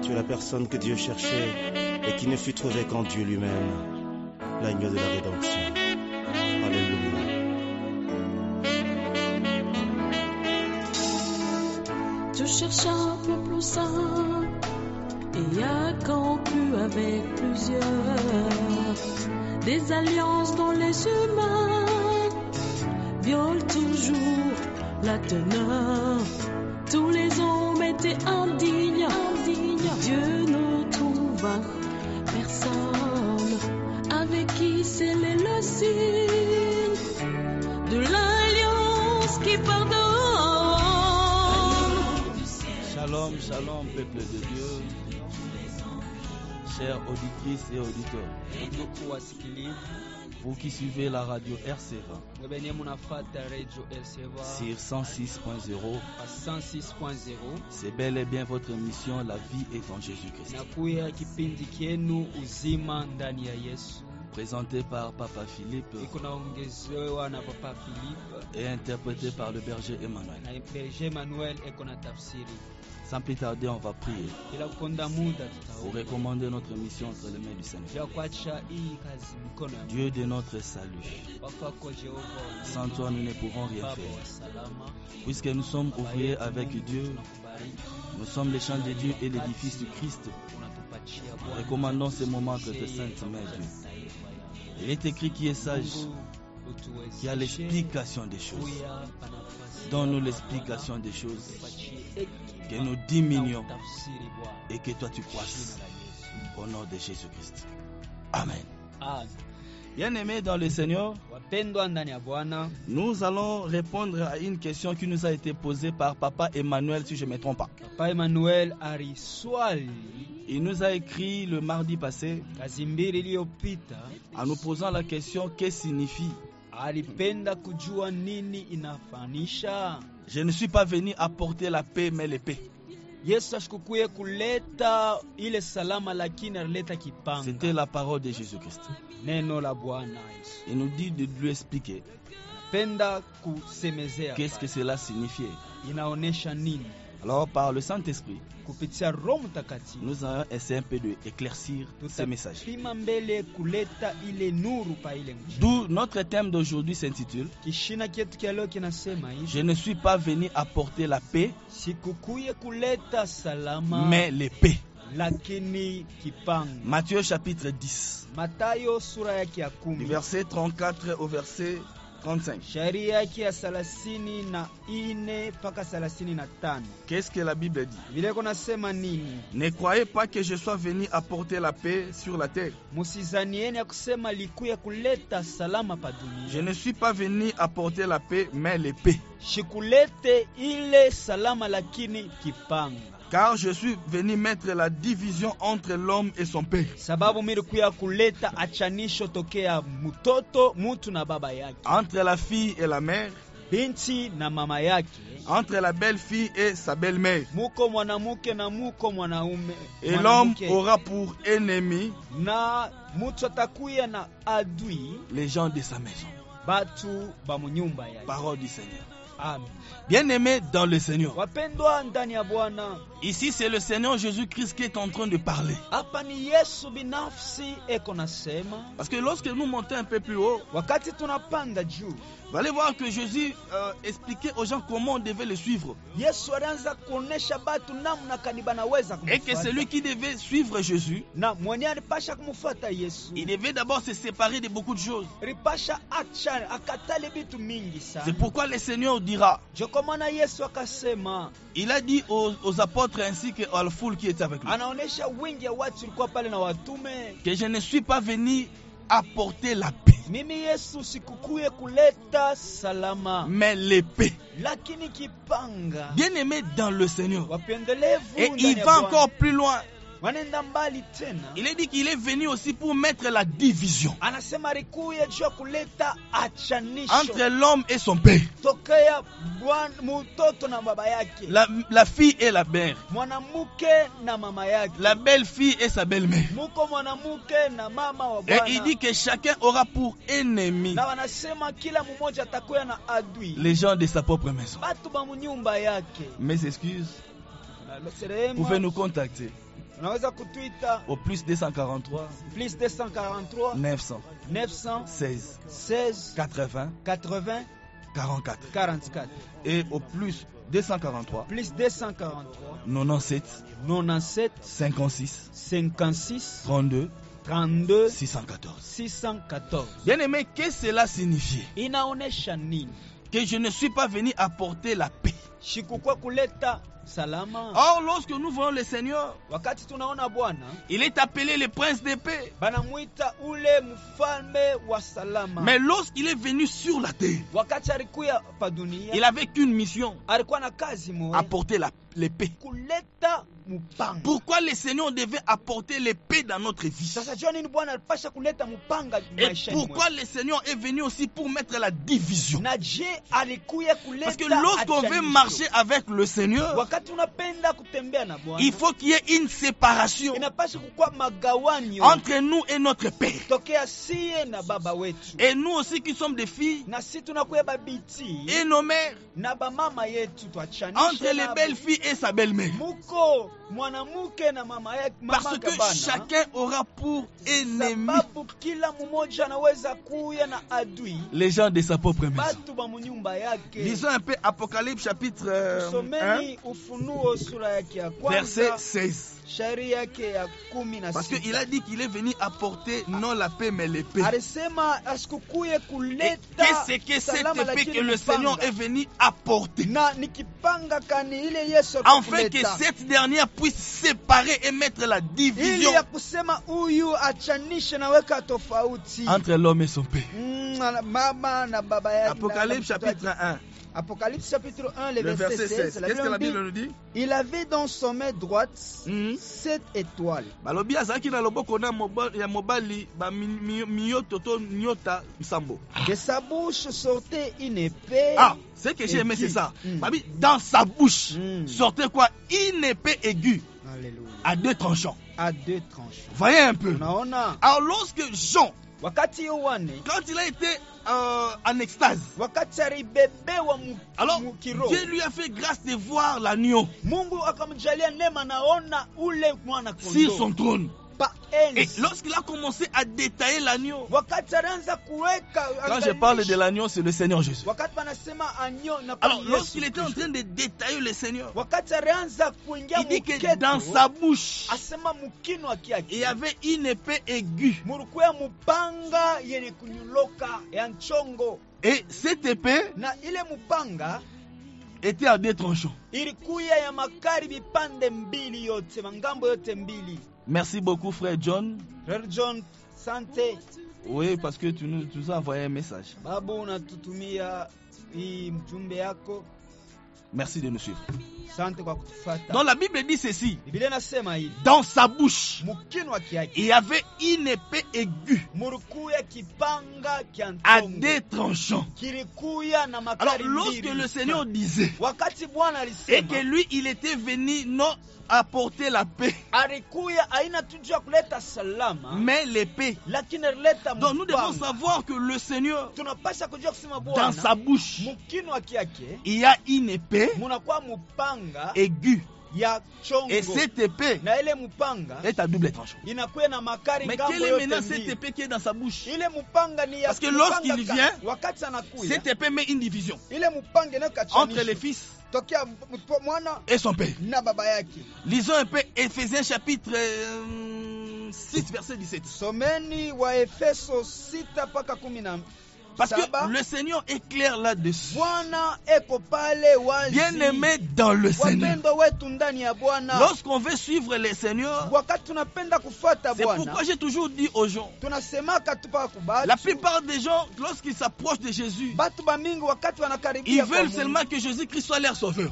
Tu es la personne que Dieu cherchait et qui ne fut trouvée qu'en Dieu lui-même, l'agneau de la rédemption. Alléluia. Tu cherches un peuple saint et a conclu avec plusieurs des alliances dont les humains violent toujours la teneur. Tous les hommes étaient indignes. Dieu ne trouva personne avec qui sceller le signe de l'alliance qui pardonne. Shalom, shalom, peuple de Dieu, chères auditrices et auditeurs, vous qui suivez la radio RCVA sur 106.0, c'est bel et bien votre émission La vie est en Jésus-Christ. Présenté par Papa Philippe et interprété par le berger Emmanuel. Sans plus tarder, on va prier pour recommander notre mission entre les mains du Seigneur. Dieu de notre salut, sans toi nous ne pouvons rien faire. Puisque nous sommes ouvriers avec Dieu, nous sommes les champs de Dieu et l'édifice du Christ. Recommandons ce moment entre tes saintes mains, Dieu. Il est écrit qui est sage, qui a l'explication des choses. Donne-nous l'explication des choses, que nous diminuions et que toi tu croisses. Au nom de Jésus-Christ. Amen. Bien-aimés dans le Seigneur, nous allons répondre à une question qui nous a été posée par Papa Emmanuel, si je ne me trompe pas. Papa Emmanuel ariswali. Il nous a écrit le mardi passé en nous posant la question que signifie. Alipenda kujua nini inafanisha. Je ne suis pas venu apporter la paix mais l'épée. Yesu ashikukuye kuleta ile salama lakini alileta kipanga. C'était la parole de Jésus-Christ. Neno la Bwana Yesu. Il nous dit de lui expliquer. Penda kusemezea. Qu'est-ce que cela signifiait? Inaonesha nini? Alors par le Saint-Esprit, kupitia Roho Mtakatifu, nous allons essayer un peu d'éclaircir ces messages. D'où notre thème d'aujourd'hui s'intitule Je ne suis pas venu apporter la paix, mais l'épée. Matthieu chapitre 10, du verset 34 au verset 35. Qu'est-ce que la Bible dit? Ne croyez pas que je sois venu apporter la paix sur la terre. Je ne suis pas venu apporter la paix, mais l'épée. Car je suis venu mettre la division entre l'homme et son père. Entre la fille et la mère. Entre la belle-fille et sa belle-mère. Et l'homme aura pour ennemi les gens de sa maison. Parole du Seigneur. Amen. Bien-aimés dans le Seigneur. Ici, c'est le Seigneur Jésus-Christ qui est en train de parler. Parce que lorsque nous montons un peu plus haut, vous allez voir que Jésus expliquait aux gens comment on devait le suivre. Et que celui qui devait suivre Jésus, il devait d'abord se séparer de beaucoup de choses. C'est pourquoi le Seigneur dira, il a dit aux apôtres ainsi qu'à la foule qui était avec lui, que je ne suis pas venu apporter la paix, mais l'épée. Bien-aimé dans le Seigneur. Et il va encore plus loin. Il est dit qu'il est venu aussi pour mettre la division entre l'homme et son père, la fille et la mère, la belle-fille et sa belle-mère. Et il dit que chacun aura pour ennemi les gens de sa propre maison. Mes excuses, Vous pouvez nous contacter unaweza kutuita au plus 243 plus 243 900 916 16 80 80 44 44 et au plus 243 plus 243 97 97 56 56 32 32 614. 614. Bien aimé, qu'est-ce que cela signifie? Inaonesha nini? Que je ne suis pas venu apporter la paix. Shikukua kuleta salama. Or, lorsque nous voyons le Seigneur, wakati tunaona Bwana, il est appelé le prince de paix. Banamuita ule mfalme wa salama. Mais lorsqu'il est venu sur la terre, wakati alikuya pa dunia, il avait qu'une mission, alikuwa na kazi moja, apporter la paix. Kuleta mupanga. Pourquoi le Seigneur devait apporter la paix dans notre vie? Sasa jua nini Bwana alipasha kuleta mupanga maishani mwetu? Et pourquoi le Seigneur est venu aussi pour mettre la division? Na je alikuya kuleta. Parce que lorsqu'on veut marcher avec le Seigneur, wakati unapenda kutembea na Bwana, il faut qu'il y ait une séparation inapasha kukua magawanyo entre nous et notre Père. Tokea sie na baba wetu. Et nous aussi qui sommes des filles, na sisi tunakuya babiti et nos mères, na ba mama yetu tuachanishe entre les belles filles et sa belle-mère. Muko mwanamuke na mama yake, parce que chacun aura pour ennemi sababu kila mmoja anaweza kuya na adui, les gens de sa propre maison. Batu ba munyumba yake. Lisons un peu Apocalypse chapitre 1 Ufunuo sura yake ya kwanza verset 16. Shairi yake ya 16. Parce qu'il a dit qu'il est venu apporter non la paix mais l'épée. Alisema asikukuye kuleta. Qu'est-ce que cette paix que le Seigneur est venu apporter? Na nikipanga kani ile Yesu afin que cette dernière puisse séparer et mettre la division entre l'homme et son père. Apocalypse chapitre 1. Apocalypse chapitre 1, le verset 16. Qu'est-ce que la Bible nous dit? Il avait dans son main droite 7 étoiles. De sa bouche sortait une épée. Ah, ce que j'ai aimé, c'est ça. Dans sa bouche sortait quoi? Une épée aiguë. Alléluia. À 2 tranchants. À 2 tranchants. Voyez un peu. Alors lorsque Jean, quand il a été en extase, alors Dieu lui a fait grâce de voir l'agneau sur son trône. Et lorsqu'il a commencé à détailler l'agneau, quand je parle de l'agneau, c'est le Seigneur Jésus. Alors lorsqu'il était en train de détailler le Seigneur, il dit que dans sa bouche, il y avait une épée aiguë. Et cette épée était à 2 tranchants. Merci beaucoup, frère John. Frère John, santé. Oui, parce que tu nous as envoyé un message. Merci de nous suivre. Donc la Bible dit ceci. Dans sa bouche, il y avait une épée aiguë à 2 tranchants. Alors lorsque le Seigneur disait et que lui il était venu non apporter la paix mais l'épée. Donc nous devons savoir que le Seigneur, dans sa bouche, il y a une épée aiguë. Et cette épée est à double tranchant. Mais quelle est maintenant cette épée qui est dans sa bouche? Parce que lorsqu'il vient, cette épée met une division entre les fils et son père. Lisons un peu Éphésiens chapitre 6 verset 17. Parce que le Seigneur est clair là-dessus. Bien aimé dans le Seigneur. Lorsqu'on veut suivre le Seigneur, c'est pourquoi j'ai toujours dit aux gens, la plupart des gens, lorsqu'ils s'approchent de Jésus, ils veulent seulement que Jésus-Christ soit leur sauveur.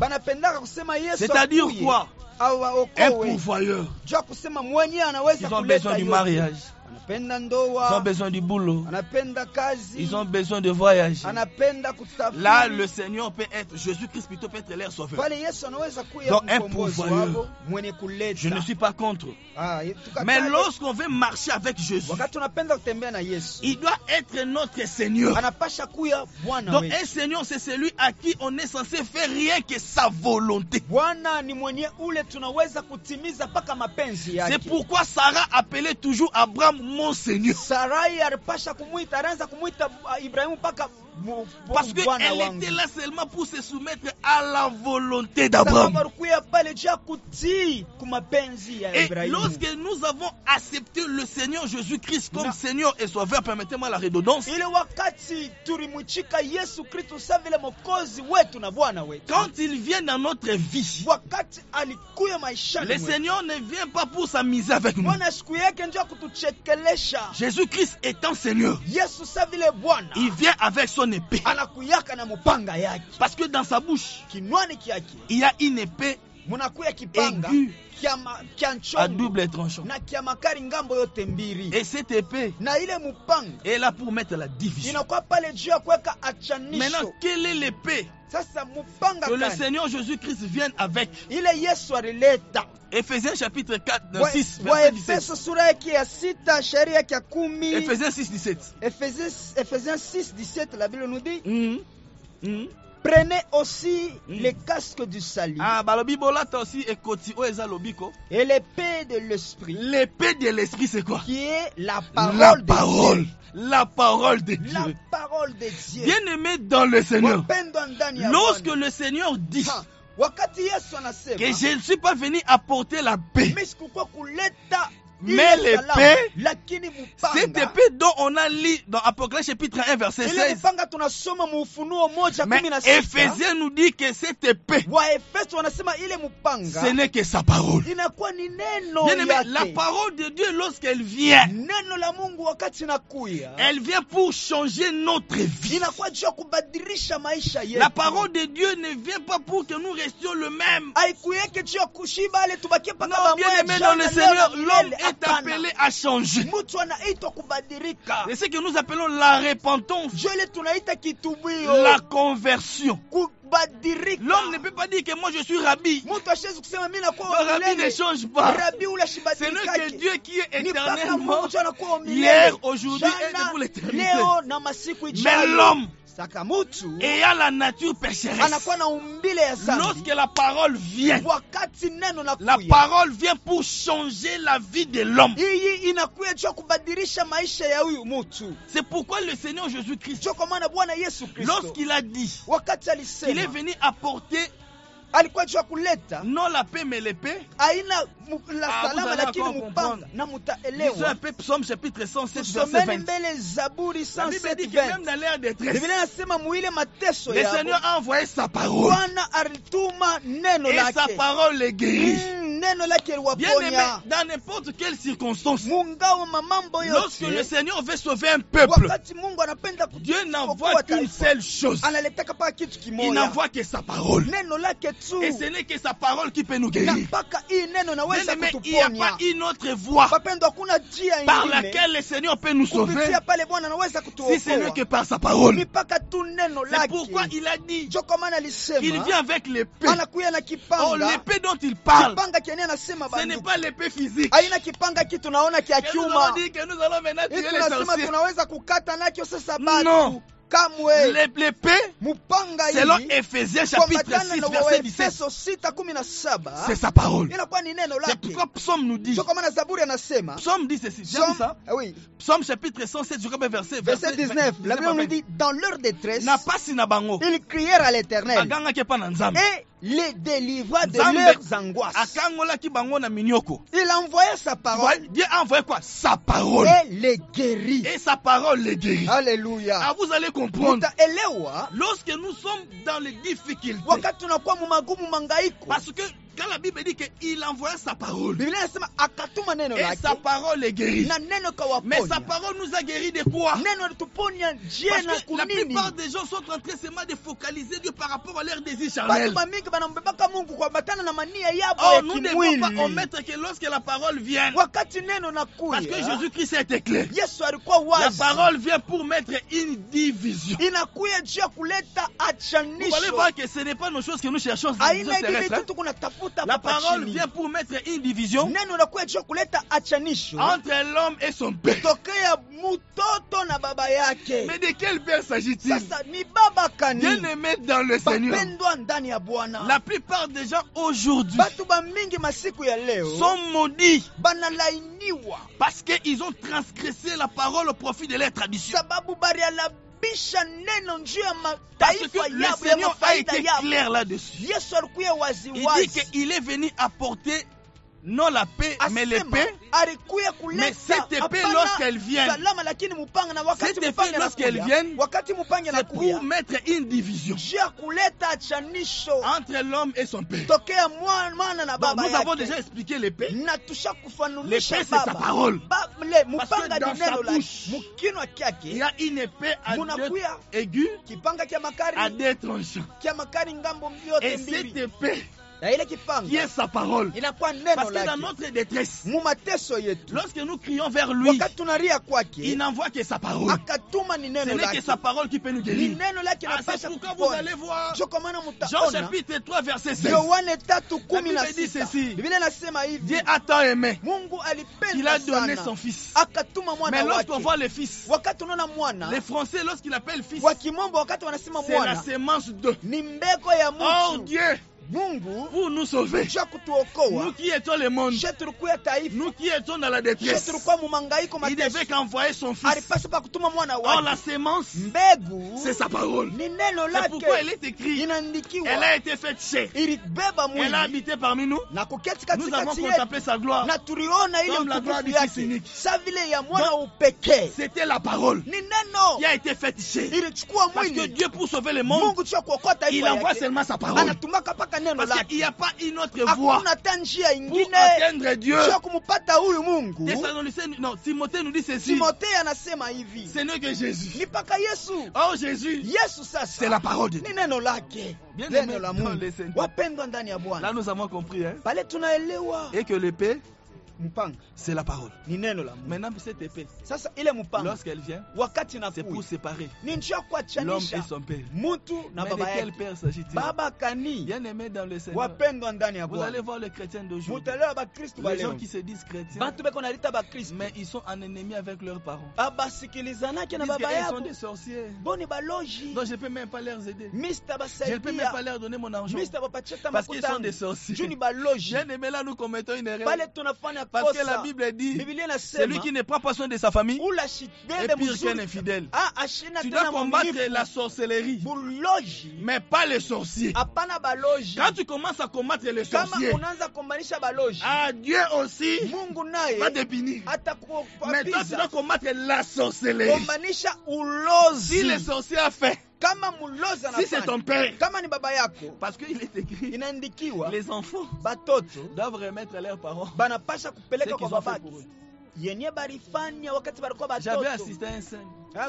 C'est-à-dire quoi? Un pourvoyeur. Ils ont besoin du mariage. anapenda Ils ont ndoa, besoin du boulot. anapenda kazi, Ils ont besoin de voyager. anapenda kusafiri. Là, le Seigneur peut être, Jésus-Christ plutôt peut être leur sauveur. Pale Yesu anaweza kuya Donc, un mkombozi pourvoyeur. wao mwenye kuleta. Je ne suis pas contre. Tukatae. Mais lorsqu'on veut marcher avec Jésus, Wakati tunapenda kutembea na Yesu, il doit être notre Seigneur. anapasha kuya Bwana Donc wetu. un Seigneur, c'est celui à qui on est censé faire rien que sa volonté. Bwana ni mwenye ule tunaweza kutimiza paka mapenzi yake. C'est pourquoi Sarah appelait toujours Abraham mon Seigneur. Sarai alipasha kumuita, anaanza kumuita Ibrahimu paka parce Bwana qu'elle wangu. était là seulement pour se soumettre à la volonté d'Abraham. Sababu alikuya pale juu ya kutii kumapenzi ya Et Ibrahimu. lorsque nous avons accepté le Seigneur Jésus-Christ comme Seigneur et Sauveur, permettez-moi la redondance. Ile wakati tulimwchika Yesu Kristo sawa vile Mwokozi wetu na Bwana wetu. Quand il vient dans notre vie, Wakati alikuya maishani le mwetu, Seigneur ne vient pas pour s'amuser avec nous. Bwana siku yake ndio kutuchekelesha. Jésus-Christ étant Seigneur, Yesu sawa vile Bwana, il vient avec son épée. anakuyaka na mupanga yake. Parce que dans sa bouche, Kinwani kyake il y a une épée munakuya kipanga aiguë kya à nchongo double tranchant. na kya makari ngambo yote mbili. Et cette épée Na ile mupanga est là pour mettre la division. inakuwa pale juu ya kuweka Maintenant, achanisho. quelle est l'épée Sasa mupanga que le gani Seigneur Jésus-Christ vienne avec? ile Yesu alileta? Ephésiens chapitre 4, Wa 6, verset 17. Efeso sura yake ya 6 shairi yake ya 10. Ephésiens 6, 17. Ephésiens 6, 17, la Bible nous dit Prenez aussi les casques du salut Ah, bah le Bible là aussi et koti o eza lobiko. et l'épée de l'esprit, L'épée de l'esprit c'est quoi? qui est la La parole de parole. Dieu. La parole de La Dieu. parole de Dieu. Bien-aimé dans le Seigneur. Wapendwa ndani ya Lorsque Bwana. le Seigneur dit Ha, wakati Yesu anasema que je ne suis pas venu apporter la paix, mimi sikukuwa kuleta mais ile salama, l'épée, lakini cette mupanga. épée dont on a lu dans Apocalypse chapitre 1 verset Ile 16, mupanga tunasoma mu Ufunuo moja mais 16. Éphésiens nous dit que cette épée, Waefeso wanasema ile mupanga ce n'est que sa parole. inakuwa ni neno Bien-aimé, yake. la parole de Dieu lorsqu'elle vient, Neno la Mungu wakati inakuya elle vient pour changer notre vie. inakuwa juu ya kubadilisha maisha yetu. La parole de Dieu ne vient pas pour que nous restions le même. haikuyeke juu ya kushiba ale tubakie paka Non, bien pamoja aimé dans le jana, Seigneur, leo na l'homme milele. est Hapana. appelé à changer. Mtu anaitwa kubadilika. C'est ce que nous appelons la repentance, Njo ile tunaita kitubio, la conversion. kubadilika. L'homme ne peut pas dire que moi je suis rabbi. Mtu ashezi kusema mimi nakuwa Le rabbi ne change pas. Rabi ule Ce n'est que shibadilika. Dieu qui est Ni mpaka éternellement Mungu anakuwa milele. hier, aujourd'hui et Jana, pour l'éternité. leo na masiku Mais ijayo. l'homme Saka mtu ayant la nature pécheresse, anakuwa na umbile ya zambi. lorsque la parole vient, Wakati neno la nakuya, parole vient pour changer la vie de l'homme. hii inakuya juu ya kubadilisha maisha ya huyu mtu. C'est pourquoi le Seigneur Jésus-Christ, Ndio kwa maana Bwana Yesu Kristo lorsqu'il a dit wakati qu'il est alisema venu apporter alikuwa juu ya kuleta non la paix mais l'épée, aina la Ah, vous salama allez lakini encore mupanga comprendre. na lisons un mutaelewa. peu Psaume chapitre 107 verset Tusomeni 20. mbele Zaburi La Bible 107 dit que même 20. dans l'air de détresse, Biblia inasema muile mateso le yako Seigneur a envoyé sa parole Bwana alituma neno et sa lake. parole les guérit. Neno lake Bien aimé, liwaponya dans n'importe quelle circonstance, mungawa mamambo lorsque le yote. Seigneur veut sauver un peuple, Wakati Mungu anapenda Dieu n'envoie kuokoa qu'une taifa, seule chose. analetaka pa kitu Il kimoja, n'envoie que sa parole. neno lake tu, Et ce n'est que sa parole qui peut nous na guérir. mpaka hii neno Bien naweza aimé, il n'y a kutuponya. pas une autre voie Wapendwa, hakuna njia par ingine laquelle le Seigneur peut nous sauver kupitia pale Bwana anaweza si ce n'est que kutuokoa par sa parole. mipaka tu neno C'est lake. pourquoi il a dit Ndio kwa maana qu'il alisema vient avec l'épée. anakuya na Oh, kipanga. l'épée dont il parle, Kipanga kenye anasema ce n'est banduku, pas l'épée physique. haina kipanga kitu tunaona kia Et nous avons kiuma. dit que nous allons maintenant Hii tuer les tunasema sorciers. tunaweza kukata nakyo sasa Non. batu kamwe. L'épée, Mupanga selon hii Ephésiens chapitre kuambatana 6 na verset 17, Waefeso 6:17 c'est sa parole. inakuwa ni neno C'est lake. pourquoi Psaume nous dit, Ndio kwa maana Zaburi anasema Psaume dit ceci, j'ai vu ça, oui, Psaume chapitre 107, je crois verset verset 19, la Bible nous dit dans leur détresse na pasi na bango ils crièrent à l'Éternel agangaki epa na Nzambe, et les délivra de Nzambe leurs angoisses. akangolaki bango na minyoko. Il envoya sa parole Dieu a envoyé quoi? Sa parole. et les guérit. Et sa parole les guérit. Alléluia. Ah, vous allez comprendre. Mutaelewa Lorsque nous sommes dans les difficultés, wakati tunakuwa mu magumu mangaiko, parce que Quand la Bible dit qu'il envoya sa parole, Biblia inasema akatuma neno et lake sa parole est guérie. na neno Mais sa kawaponya. parole nous a guéri de quoi? Neno lituponya je na Parce que la kunini? plupart des gens sont en train seulement de focaliser Dieu par rapport à leur désir Batu charnel. bamingi banambebaka Mungu kwa batana na mania yabo Or, ya nous ne devons pas kimwili. omettre que lorsque la parole vient, Wakati neno parce que nakuya, Jésus-Christ était clair, Yesu alikuwa la wazi. parole vient pour mettre une division. Inakuya juu ya kuleta Vous allez achanisho. voir que ce n'est pas nos choses que nous cherchons sur Aina hivi terrestre. vitu tuko natafuta La hapa parole chini. vient pour mettre une division Neno nakuya juu ya kuleta achanisho entre l'homme et son père. tokea mtoto na baba yake. Mais de quel père s'agit-il? Sasa ni baba kani Bien-aimé dans le Seigneur, bapendwa ndani ya Bwana. la plupart des gens aujourd'hui Batu bamingi masiku ya leo sont maudits banalainiwa parce qu'ils ont transgressé la parole au profit de leur tradition. sababu barialabisha neno njuu ya Parce mataifa que le yabo ya Seigneur a mafaida été yabo. clair là-dessus. Yesu alikuya wazi Il dit wazi. qu'il est venu apporter non la paix, mais les Asema paix. alikuya Mais cette kuleta paix, hapana lorsqu'elle vient, salama, lakini mupanga na wakati cette paix, mupanga lorsqu'elle anakuya, vient, wakati mupanga c'est anakuya pour mettre une division juu ya kuleta achanisho entre l'homme et son père. tokea mwana na Donc, baba nous avons yake. déjà expliqué les paix. Na tusha Les kufanunisha paix, c'est sa baba. parole. Le Parce mupanga que dans ni sa neno la bouche, mukinwa Il kyake y a une épée à deux munakuya aigus, kipanga kya à makari deux tranchants. kya makari ngambo yote Et cette mbili, épée na ile qui est kipanga sa parole. inakuwa neno Parce que dans lake. notre détresse, Mu mateso yetu lorsque nous crions vers lui, wakati tunalia il kwake n'envoie que sa parole. akatuma ni Ce neno n'est que lake, sa parole qui peut nous ni guérir. neno lake Ah, c'est napasha pourquoi vous kuponya. allez voir Ndio kwa maana Jean mutaona chapitre 3 verset 16. Yohane La 3:16 Bible dit ceci. Biblia inasema hivi, Dieu a tant aimé Mungu qu'il a alipenda donné sana son fils. akatuma Mais mwana lorsqu'on wake. voit le fils, Wakati unaona mwana les Français, lorsqu'ils appellent fils, wa kimombo, wakati wanasema c'est la mwana sémence de. ni mbeko ya Oh mtu. Dieu, Mungu pour nous sauver. cha kutuokoa, Nous qui étions le monde, she tulikuya taifa, nous qui étions dans la she détresse, tulikuwa mu mangaiko il mateso, devait qu'envoyer son fils. alipaswa pa kutuma mwana Or la wake. sémence, Mbegu c'est sa parole. ni neno C'est pourquoi il lake, est écrit, elle inaandikiwa, a été faite chair. ilibeba Elle a mwili habité parmi nous. na kuketi Nous avons katikati yetu, contemplé sa gloire. na tuliona ile Comme la gloire utukufu du Fils yake unique. sa vile ya mwana Donc, wa upekee. C'était la parole Ni neno qui a été faite chair. ilichukua Parce que mwili. Dieu, pour sauver le monde, Mungu cha kuokoa il taifa envoie yake seulement sa parole. anatumaka paka neno Parce qu'il n'y lake. a pas une autre voie Hakuna hata njia pour ingine atteindre Dieu. cha kumupata huyu Mungu. Thessaloniciens, non, Timothée nous dit ceci. Timotheo anasema hivi, Ce n'est que Jésus. ni paka Yesu. Oh Jésus, Yesu c'est sasa la parole de Dieu. ni neno lake, Bien neno aimé la dans Mungu. les Seigneurs. Wapendwa ndani ya Là, Bwana, nous avons compris, hein, pale tunaelewa et que l'épée, mpanga c'est la parole. ni neno la Mungu. Maintenant, cette épée, Sasa ile mpanga lorsqu'elle vient, wakati c'est pour nakuja séparer ni njia l'homme kuachanisha et son père. mtu na Mais de baba quel yake. père s'agit-il? Baba kani, Bien aimé dans le Seigneur. wapendwa ndani ya Vous allez Bwana, voir les chrétiens d'aujourd'hui. mutalewa Bakristu Les gens baleo, qui se disent chrétiens, bantu beko nalita Bakristu mais ils sont en ennemi avec leurs parents. abasikilizanake Ils na disent baba qu'ils sont yabo des sorciers. boni baloji Donc je ne peux même pas leur aider. Mr. Je ne peux même pas basaidia leur donner mon argent. Mr. bapacheta Parce qu'ils sont des makuta sorciers. juu ni baloji. Bien aimé, là nous commettons une erreur. Pale tunafanya Parce que la kosa. Bible dit, Biblia celui inasema qui ne prend pas soin de sa famille ula est shibebe pire qu'un mzuri. infidèle. Ashina Tu dois tena combattre mwaminifu. la sorcellerie, Buloji mais pas les sorciers. hapana baloji. Quand tu commences à combattre les Kama sorciers, unaanza kumaanisha baloji, Dieu aussi Mungu va naye te punir. Mais toi, tu dois atakuapiza combattre la sorcellerie. kumaanisha Si ulozi. les sorciers ont fait, Kama mulozi si c'est ton anafanya, père, kama ni baba yako, parce qu'il est écrit, inaandikiwa les enfants batoto doivent remettre leurs parents banapasha ce kupeleka qu'ils kwa ont fait babake pour eux. yenye balifanya wakati balikuwa J'avais batoto. assisté à un scène.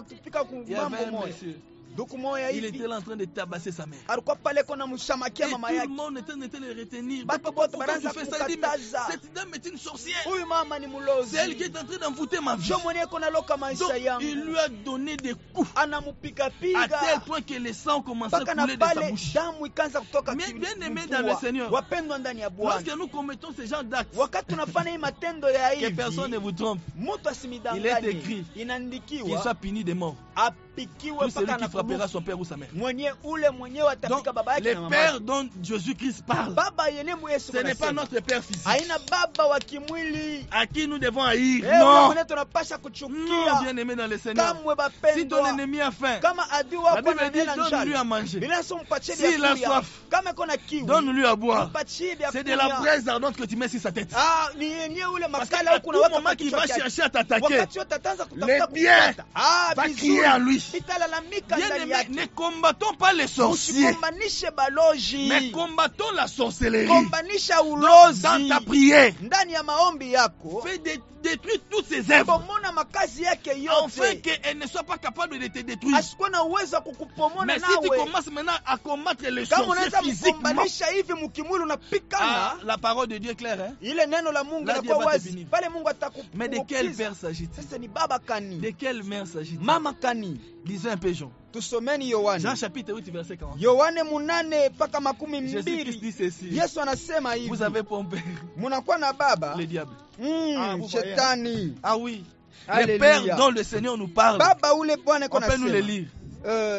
Tufika Il y avait kumambo un moya, monsieur. duku moya Il hivi était là en train de tabasser sa mère. alikuwa pale kona Et mshamakia tout mama le yake. monde était en train de le retenir. Batu Papa, bote pourquoi banaanza tu fais ça? Il dit, mais kukataza. cette dame est une sorcière. Huyu mama ni mulozi. C'est elle qui est en train d'envoûter ma vie. Jo mwenye kona loka Donc, maisha il yangu. lui a donné des coups Anamupika à tel piga point que le sang commençait à mpaka na couler de sa pale bouche. damu ikaanza kutoka Mais ki- bien aimé kifua. dans le Seigneur, Wapendwa ndani ya Bwana, lorsque nous commettons ce genre d'actes, wakati tunafanya hii matendo ya que personne ne hivi, vous trompe, mtu Il est asimidanganye, écrit qu'il soit inaandikiwa puni de mort. apikiwe Tout celui mpaka qui frappera anakufa. son père ou sa mère. Mwenye ule mwenyewe Donc, atafika baba yake les na mama pères yake. dont Jésus-Christ parle, Baba yenye Yesu ce n'est pas anasema, notre père physique haina baba wa kimwili. à qui nous devons haïr. Ule Non, mwenye tunapasha non, kuchukia bien aimé dans le Seigneur. kamwe Si ton bapendwa. ennemi a faim, Kama adui la wako Bible dit ananena donne-lui à njala, manger, bila sio mpatie S'il a vya soif, kama iko na kiu, donne-lui à boire. mpatie vya C'est de la kunywa. braise ardente que tu mets sur sa tête. Ah, ni yenyewe ule Parce qu'à makala tout huko na waka moment qu'il va chercher à t'attaquer, wakati wote ataanza les kutafuta biens kupata. Ah, va vizuri. crier en lui. italalamika Bien ndani aimé, yake. ne combattons pas les sorciers, Usikombanishe baloji, mais combattons la sorcellerie. kombanisha Donc, dans ta ulozi prière, ndani ya maombi yako, fais détruire toutes ces œuvres, pomona makazi yake afin yote, qu'elles ne soient pas capables de te détruire. asikuwe na uwezo wa kukupomona Mais si tu nawe. commences maintenant à combattre les Kama sorciers unaweza physiquement, mkombanisha hivi mkimwili unapikana, la parole de Dieu est claire, hein? ile neno la Mungu Là, linakuwa Dieu va te wazi punir. pale. Mungu Mais de quel atakupiza. père s'agit-il? Sasa ni baba De kani, quelle mère s'agit-il? mama kani? Lisez un peu Jean. Tusomeni Yohane, Jean chapitre 8 verset 40. Yohane 8 mpaka Jésus-Christ 12. dit ceci. Yesu anasema hivi, Vous avez pompé munakuwa na baba le diable. Ah, vous voyez, shetani. Ah oui. Alléluia. Le Père dont le Seigneur nous parle. Baba ule Bwana On peut nous le nasema. lire.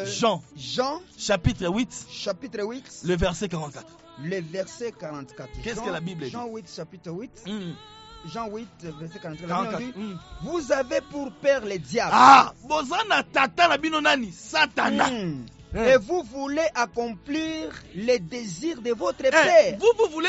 Jean Jean chapitre 8, chapitre 8, le verset 44. le verset 44. Qu'est-ce Jean, que la Bible dit? Jean 8 chapitre 8. Mm. Jean 8 verset 44. 44. Dit, Mm. vous avez pour père le diable. Ah, bozana tata na bino nani? Satana. Mm. Hein. Et vous voulez accomplir les désirs de votre Eh, père. vous voulez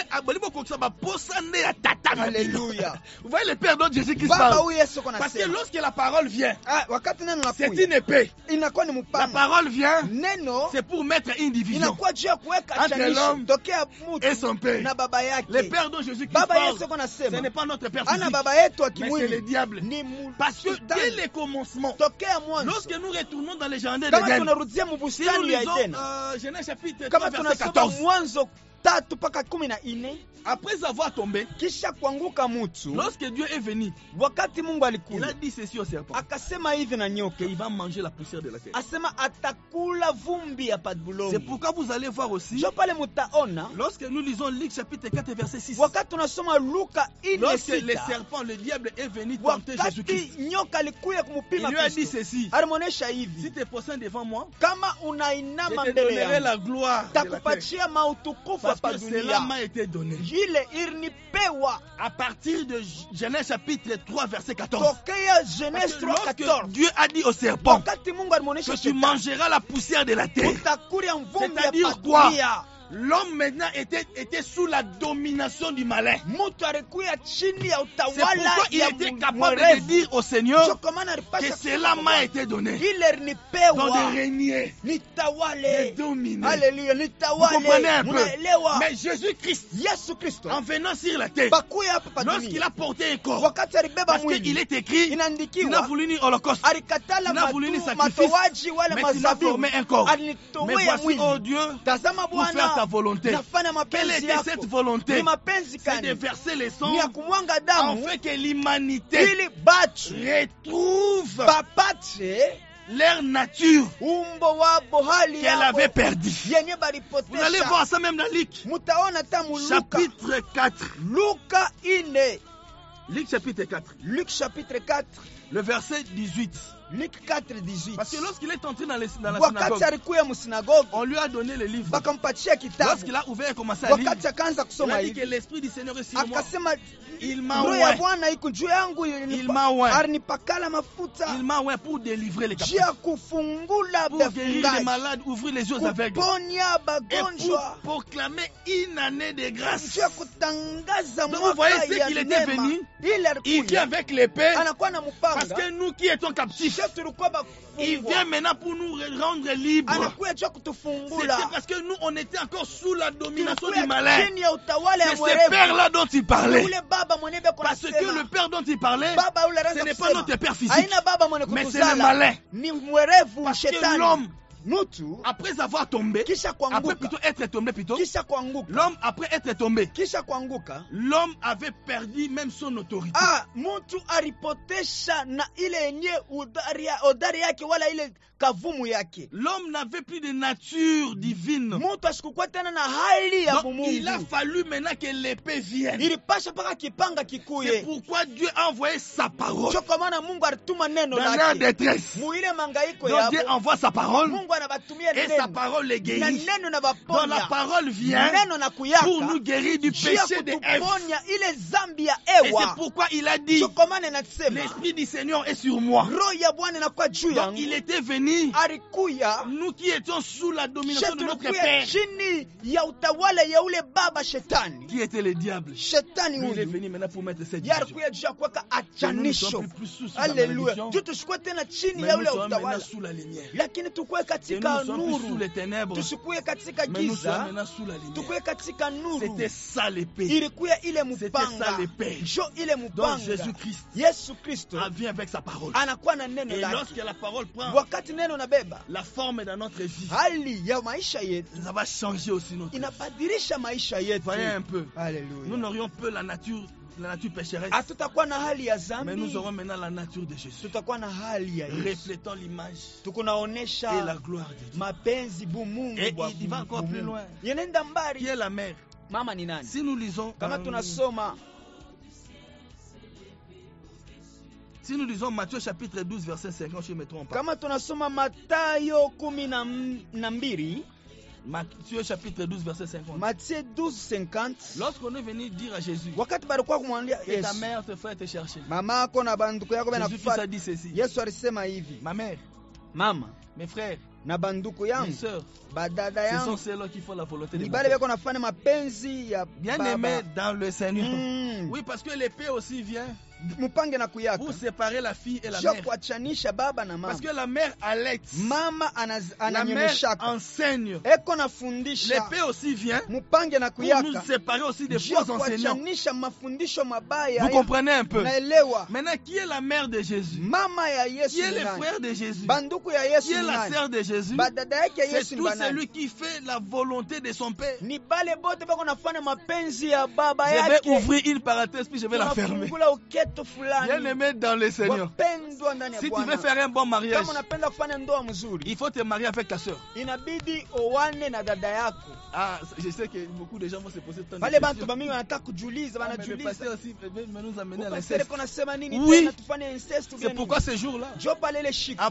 Alléluia. Vous voyez le Père dont Jésus-Christ Baba parle. huyu Yesu kona Parce que sema. lorsque la parole vient, Ah, wakati neno c'est nakuja une épée. inakuwa ni La mpanga. parole vient, Neno c'est pour mettre une division inakuwa juu ya kuweka entre chanisho l'homme tokea et son mtu père. na baba Le yake. Père dont Jésus-Christ Baba parle, Yesu kona ce sema. n'est pas notre Père Ana physique, baba yetu wa mais c'est le kimwili diable. ni Parce que dès shetani. les commencements, Tokea mwanzo lorsque nous retournons dans les jardins kama d'Éden, tunarudia si nous mubustani ya lisons Edeni, Genèse chapitre 3 kama verset tunasoma 14, Mwanzo 3 mpaka 14, après avoir tombé, kisha kuanguka mtu, lorsque Dieu est venu, wakati Mungu il a alikuja dit ceci au serpent, akasema hivi na nyoka, qu'il va manger la poussière de la terre. asema atakula vumbi ya C'est padbulongo. pourquoi vous allez voir aussi, Jo pale mutaona lorsque nous lisons Luc chapitre 4 verset 6, wakati tunasoma Luka lorsque le 4:6, serpent, le diable est venu tenter wakati Jésus-Christ, nyoka alikuya il kumupima lui a dit Kristo, ceci, alimuonesha si hivi, tu es prostré devant moi, kama je unainama te mbele donnerai yangu la gloire de la terre. takupatia mautukufu Parce hapa que cela dunia. m'a été donné. Ile ilinipewa À partir de Genèse chapitre 3 verset 14. tokea Parce Genèse que 3:14. lorsque Dieu a dit au serpent Wakati Mungu alimuonesha que tu shetani, mangeras la poussière de la terre, utakulia mvumbi ya c'est-à-dire quoi? dunia. L'homme maintenant était sous la domination du malin. Mtu alikuya chini ya C'est utawala pourquoi il ya était capable de mwerevu. dire au Seigneur Ndio kwa maana que alipasha cela m'a été donné. ile Donc ilinipewa de régner, de nitawale. dominer. Haleluya, Vous comprenez un nitawale. peu? Munaelewa? Mais Jésus-Christ, Yesu Kristo en venant sur la terre, bakuya hapa pa lorsqu'il dunia, a porté un corps, wakati alibeba parce qu'il mwili, est écrit, tu n'as inaandikiwa voulu ni holocauste, alikatala tu n'as voulu ni sacrifice, matoaji wala mais tu m'as mazabibu, formé un corps. Mais alinitowea voici, mwili. oh Dieu, Tazama pour faire ta Bwana, volonté. nafanya Quelle mapenzi était yako. cette volonté? Ni mapenzi C'est de kani? verser le sang Ni ya kumwanga damu afin que l'humanité ili batu retrouve bapate leur nature umbo wabo hali qu'elle yabo avait perdue. yenye Vous allez voir balipotesha. ça même dans Luc, Mutaona tamu Luka, chapitre 4. Luka 4, Luc chapitre 4, Luc chapitre 4, le verset 18. Luc 4:18. Parce que lorsqu'il est entré dans la Wakati synagogue, alikuya musinagogi on lui a donné le livre. bakampatia kitabu. Lorsqu'il a ouvert et commencé à lire, Wakati akaanza il kusoma a dit que hivi l'Esprit du Seigneur est sur moi. akasema, Il m'a roho ya oint. Bwana iko juu yangu, Il m'a oint. alinipakala mafuta Il m'a oint pour délivrer les juu captifs, ya kufungula pour guérir les bafungaji, malades, ouvrir les yeux aux aveugles, kuponya et pour bagonjwa, proclamer une année de grâce. juu ya kutangaza Donc vous voyez, mwaka c'est ya qu'il était neema. venu, Ile il vient alikuya avec l'épée, anakuwa na parce mpanga, que nous qui étions captifs, sio tulikuwa il vient bafungwa, maintenant pour nous rendre libres. anakuya juu ya C'était kutufungula. parce que nous, on était encore sous la domination du Tulikuwa malin. chini ya utawala ya C'est ce mwerevu. père-là dont il parlait. Ule baba mwenye beko Parce que nasema, le père dont il parlait, baba ule ce anaanza n'est pas kusema, notre père physique, haina baba mwenye mais c'est le kutuzala, malin. ni mwerevu Parce que shetani. l'homme, Mtu après avoir tombé, kisha après kuanguka, plutôt être tombé plutôt, kisha kuanguka, l'homme après être tombé, kisha kuanguka, l'homme avait perdu même son autorité. mtu alipotesha na ile yenye odari yake wala ile kavumu yake. L'homme n'avait plus de nature divine. Mtu asikukuwa tena na hali ya Donc il a bumungu. fallu maintenant que l'épée vienne. Ilipasha mpaka kipanga C'est kikuye. pourquoi Dieu a envoyé sa parole Cho kwa maana Mungu alituma neno dans leur lake. détresse. Muile mangaiko Donc Dieu yabo. envoie sa parole Mungu Mungu anabatumia Et sa neno. parole les Na guérit. neno na Donc la baponya. parole vient Neno na kuyaka. pour nous guérir du Juu ya péché de Ève. kutuponya ile zambi ya Et c'est Ewa. pourquoi il a dit, Chokomane nasema. l'Esprit du Seigneur est sur moi. Roho ya Bwana inakuwa juu Donc yangu. il était venu, Alikuya. nous qui étions sous la domination de notre Tulikuya Père, chini ya utawala ya ule baba shetani. qui était le diable. Shetani Lui, il est huyu. venu maintenant pour mettre cette Yeye division. alikuya juu ya kuweka Que nous ne sommes achanisho. plus sous la Haleluya. malédiction, Juu tusikue tena chini mais ya nous ule sommes maintenant utawala. sous la lumière. Lakini tukue Que nous katika ne sommes plus sous nuru. les ténèbres, Tusikue katika mais nous sommes giza. maintenant sous la lumière. Tukue katika nuru. C'était ça l'épée. Ilikuya ile C'était ça mupanga. l'épée. Jo ile Donc mupanga. Jésus-Christ Yesu Kristo vient avec sa parole. anakuwa na neno Et lake. lorsque la parole prend Wakati neno nabeba la forme dans notre vie, hali ya maisha yetu, ça va changer aussi notre vie. inabadilisha maisha yetu. Voyez un peu. Nous Haleluya. n'aurions peu la nature pécheresse, Hatutakuwa na hali ya mais nous zambi, aurons maintenant la nature de Jésus, tutakuwa na hali ya Yesu. reflétant l'image et Tukunaonesha la gloire de Dieu. mapenzi bumungu Et bwa il va encore bumungu. plus loin. Yenenda Qui mbali. est la mère? Mama ni nani? Si nous lisons, Kama tunasoma si nous lisons Matthieu chapitre 12 verset 50, je ne me trompe pas. kama tunasoma Mathayo 12, Matthieu chapitre 12 verset 50. Matthieu 12:50, Lorsqu'on est venu dire à Jésus wakati balikuwa kumwambia que ta Yesu, mère te fait te chercher, mama yako na banduku yako Jésus Christ a banakufuata. dit ceci: Yesu alisema hivi, ma mère, mama mes frères, na banduku mes yangu, sœurs, badada ce sont yangu ceux-là qui font la volonté de ni mon bale Père. beko nafanya mapenzi ya Bien-aimés dans le Seigneur. Mm. Oui, parce que l'épée aussi vient Mupange na kuyaka pour séparer la fille et la sio mère. kuachanisha baba na mama. Parce que la mère allait, Mama la mère ananyonyeshaka, enseigne. eko nafundisha. L'épée aussi vient Mupange na pour nous kuyaka séparer aussi des sio faux enseignants. kuachanisha mafundisho mabaya. Vous comprenez un peu? Naelewa. Maintenant, qui est la mère de Jésus? Mama ya Yesu Qui est ni le nani? frère de Jésus? Banduku ya Qui Yesu est ni la nani? sœur de Jésus? Badada yake ya C'est Yesu ni tout banani? celui qui fait la volonté de son Père. Ni bale bote bako nafanya mapenzi ya baba Je vais yake. ouvrir une parenthèse puis je vais la fermer. Tunafungula uketo fulani. Bien-aimé dans le Seigneur, Wapendwa ndani ya si tu Bwana. veux faire un bon mariage, Kama unapenda kufanya ndoa mzuri, il faut te marier avec ta sœur. inabidi owane na dada yako. Ah, je sais que beaucoup de gens vont se poser tant de Pale bantu questions. bamingi wanataka kujiuliza, Ah, mais le wanajiuliza. pasteur aussi veut nous amener à Pastor l'inceste. kuna sema nini Oui. tena tufanye incest ou bien C'est pourquoi nini? ce jour-là, Jo pale ile shiku.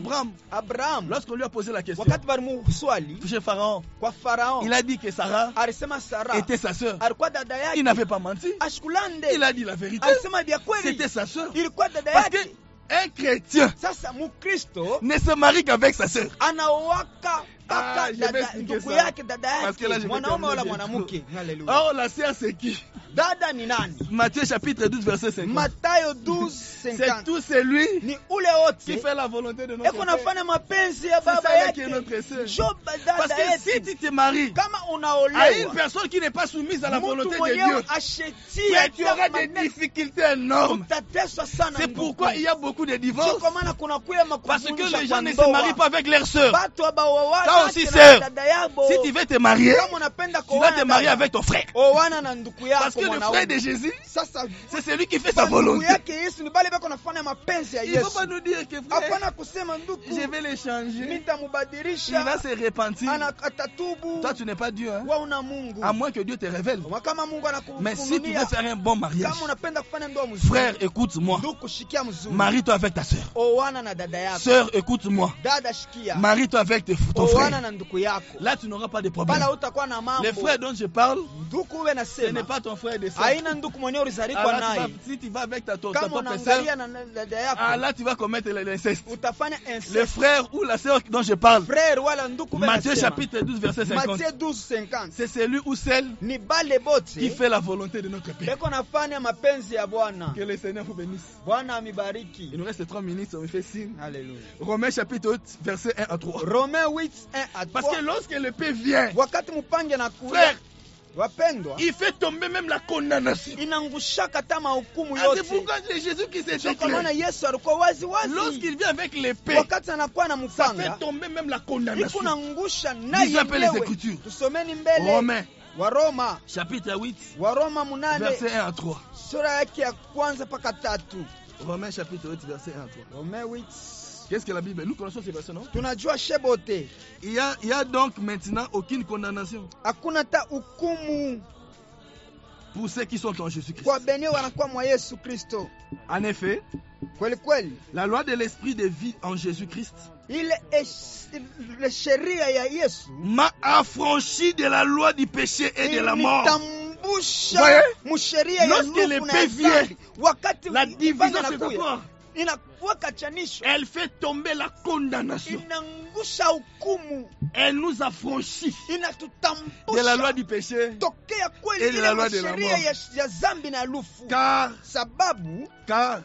Abraham lorsqu'on lui a posé la question, wakati balimuswali chez Pharaon, kwa Farao, il a dit que Sarah alisema Sara était sa sœur. alikuwa dada Il yake. n'avait pas menti. Ashkulande Il a dit la vérité. alisema vya kweli, C'était sa sœur. ilikuwa dada Parce que yake. un chrétien Sasa Mukristo ne se marie qu'avec sa sœur. anaowaka Ah, mpaka je vais dada expliquer ndugu ça. yake, dada Parce que là, je yake, vais mwanaume wala terminer mwanamke. Haleluya. Or, la sœur, c'est qui? Dada ni nani? Matthieu chapitre 12, verset 50. Mathayo C'est 12:50. tout celui Ni ule qui wote fait la volonté de notre eko Père. nafanya mapenzi ya C'est baba ça yake. qui est notre sœur. Jo Parce dada que si yetu tu te maries kama à une unaolewa personne qui n'est pas soumise à la volonté mtu de mwenyewe Dieu, ashetia mais tu auras des difficultés énormes. utateswa sana. C'est pourquoi il y a beaucoup de Sio divorces. kwa maana kuna kuya Parce que makuvunjisha les kwa gens ne se ndoa. marient pas avec leur sœur. Batu abaowana Toi aussi, na sœur. dada yabo. Si tu veux te marier, Kama unapenda tu dois te kuoana marier dada, avec ton frère. oana na ndugu Parce yako que le mwanaume. frère de Jésus, Sasa c'est celui qui fait sa ndugu volonté. yake Yesu ni bale bako nafanya mapenzi ya Il ne faut Yesu. pas nous dire que frère, Hapana kusema ndugu je vais les changer. Il va nitamubadilisha, se repentir. atatubu. Toi, tu n'es pas Dieu. Hein? Wewe una Mungu. À moins que Dieu te révèle. Kama Mungu Mais si tu veux anakufunulia, faire un bon mariage, kama unapenda kufanya ndoa mzuri, frère, écoute-moi. ndugu shikia mzuri. Marie-toi avec ta sœur. Oana na dada yako. Sœur, écoute-moi. Dada shikia. Marie-toi avec ton Oana frère. na ndugu yako. Là, tu n'auras pas de problème. Bala utakuwa na mambo. Les frères dont je parle, Ndugu uwe ce nasema. n'est pas ton frère de sang. Haina ndugu mwenyewe ulizalikwa Ah, là, naye. si tu vas avec ton Kama propre sœur, unaangalia na dada ah, yako, là, tu vas commettre l'inceste. utafanya Le inceste. frère ou la sœur dont je parle, Frère wala ndugu uwe Matthieu nasema. chapitre 12, verset 50. Matthieu 12:50. C'est celui ou celle Ni bale bote qui fait la volonté de notre Père. beko nafanya mapenzi ya Bwana. Que le Seigneur vous bénisse. Bwana amibariki. Il nous reste 3 minutes, on me fait signe. Haleluya. Romains chapitre 8, verset 1 à 3. Romains 8:1 à 3. Parce que lorsque le Père vient, Wakati mupange na frère, kuya, wapendwa, il fait tomber même la condamnation. inangushaka tama hukumu Ah, c'est yote. pourquoi c'est Jésus qui s'est Sio kwa maana déclaré. Yesu alikuwa wazi wazi. Lorsqu'il vient avec l'épée, Wakati anakuwa na ça fait mupanga, tomber même la condamnation. ikunangusha na Lisez un peu les yenyewe. Écritures. Tusomeni mbele. Romains Waroma, chapitre 8, Waroma 8 verset 1 à 3. sura yake ya kwanza mpaka 3. Romains chapitre 8, verset 1 à 3. Romains 8. Qu'est-ce que la Bible? Nous connaissons ces versets, non? Tunajua shebote. Il y a donc maintenant aucune condamnation Hakuna ta hukumu pour ceux qui sont en Jésus-Christ. kwa benye wanakuwa mwa Yesu Kristo. En effet, Kweli kweli, la loi de l'esprit de vie en Jésus-Christ ile sheria ya Yesu m'a affranchi de la loi du péché et de la mort. initambusha Voyez? musheria ya Lorsque lufu le na paix vient, dhambi. Wakati La division ifanye c'est inakuya, quoi? inakuweka chanisho, Elle fait tomber la condamnation. inangusha hukumu, Elle nous a franchis de la inatutambusha loi du péché. tokea kweli Et de ile la loi de la sheria mort. ya zambi na lufu. Car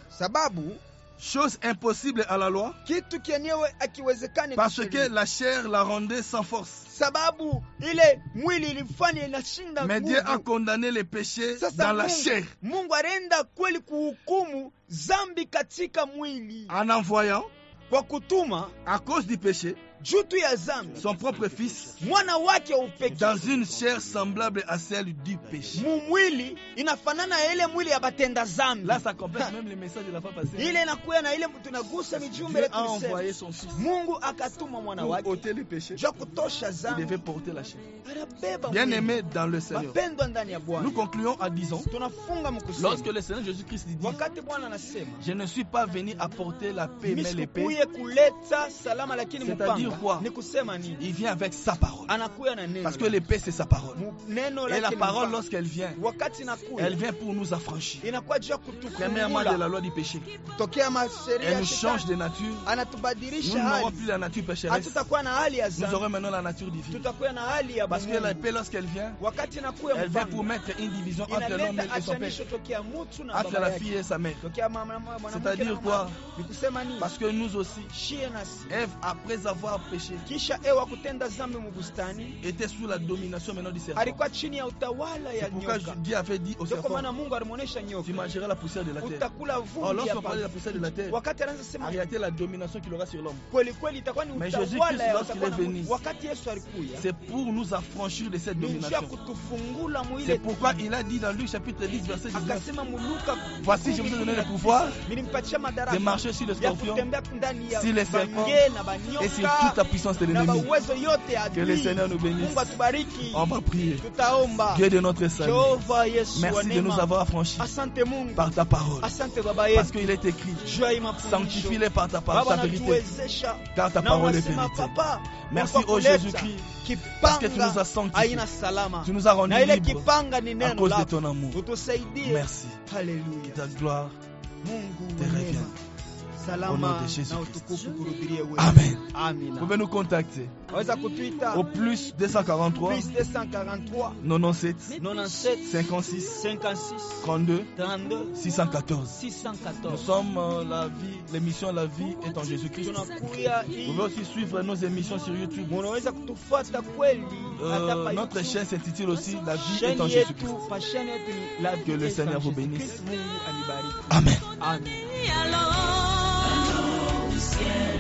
Sababu chose impossible à la loi, kitu kenyewe akiwezekane parce kusheria. que la chair la rendait sans force. Sababu ile mwili ilifanya inashinda Mais Dieu a nguvu. condamné les péchés Sasa dans la chair Mungu alienda kweli kuhukumu zambi katika mwili en envoyant, kwa kutuma à cause du péché, jutu ya zambi son propre fils mwana wake wa upekee dans une chair semblable à celle du péché. mumwili inafanana na ile mwili ya batenda zambi. Là, ça complète même le message de la fois passée. Ile inakuya na ile tunagusa mijumbe Dieu ile a envoyé tulisema. son fils Mungu akatuma mwana pour wake ôter le péché. jua kutosha Il zambi, devait porter la chair. anabeba Bien mwili. aimé dans le Seigneur. Wapendwa ndani ya Bwana, Nous concluons en disant, tunafunga mkusema lorsque le Seigneur Jésus-Christ dit, wakati Bwana anasema je ne suis pas venu apporter la paix, mais l'épée, misikuye kuleta salama lakini C'est-à-dire mpanga. quoi? Ni kusema nini? il vient avec sa parole. Anakuya na neno. Parce que l'épée, c'est sa parole. Neno Et lake la ni parole, mpanga. lorsqu'elle vient, Wakati inakuya elle vient pour nous affranchir. inakuwa juu ya Premièrement, de la kutukungula loi du péché. tokea masheria Elle ya nous change shetani. de nature. Nous Anatubadilisha n'aurons hali, plus la nature pécheresse. hatutakuwa na hali ya Nous zambi, aurons maintenant la nature divine. tutakuwa na hali ya Parce que Mungu. l'épée, lorsqu'elle vient, Wakati inakuya elle vient pour mpanga, mettre une division entre l'homme inaleta et son père, achanisho tokea mutu na entre baba la yake, fille et sa mère. tokea mwanamke C'est-à-dire na quoi? mama. Ni kusema nini? Parce que nous aussi, Shie nasi Ève, après avoir péché, kisha ewa kutenda zambi mubustani était sous la domination maintenant du serpent. alikuwa chini ya utawala ya C'est pourquoi nyoka. Dieu avait dit au Ndio kwa serpent, maana Mungu alimuonesha tu nyoka, mangeras la poussière de la terre. utakula Or, vumbi lorsqu'on hapa. parlait de la poussière de la terre, Wakati anaanza en sema réalité, la domination qu'il aura sur l'homme, kweli kweli itakuwa ni Mais utawala Jésus-Christ, ya lorsqu'il utakuwa est na venu, Mungu. Wakati Yesu alikuya c'est pour nous affranchir de cette ni njia domination. kutufungula mwile. C'est pourquoi il a dit dans Luc chapitre 10, verset 19, akasema Muluka, voici, je vous ai donné le pouvoir nilimpatia madaraka de marcher sur les ya scorpions, kutembea ndani ya sur les serpents bange na et sur banyoka toute la puissance de na l'ennemi. uwezo yote ya Que le adui. Seigneur nous bénisse. Mungu atubariki. On va prier. Tutaomba. Dieu de notre salut, Jehova Yesu wa merci de nous neema. avoir affranchis Asante Mungu. par ta parole. Asante Baba Parce yetu. qu'il est écrit, Jua hii mafundisho. sanctifie-les par ta parole, Baba ta vérité, natuwezesha. car ta Na parole est unasema, vérité. Papa, Merci kwa ô kuleta Jésus-Christ, parce que tu nous as kipanga sanctifiés. haina salama. Tu nous as rendus Na ile libres kipanga ni à neno cause de lako. ton amour. Utusaidie. Merci. Haleluya. Ta gloire Mungu te wa revient. neema. Au Salama nom de Jésus na Christ. utukufu kurudilie wewe. Amen. Vous Amina. pouvez nous contacter Waweza kutuita au plus 243 plus 243 97 97 56 56 32 32 614. Nous 614. sommes l'émission La vie est en Jésus-Christ. Tunakuya Vous hii. pouvez aussi suivre nos émissions sur YouTube. Munaweza kutufuata kweli hata pa Notre YouTube. chaîne s'intitule aussi La vie est Chaîne en yetu, Jésus-Christ. pa chaîne yetu ni La Que Vie le est Seigneur en vous Jésus-Christ. bénisse. Mungu anibariki. Amen. Amen. Alors, ciel.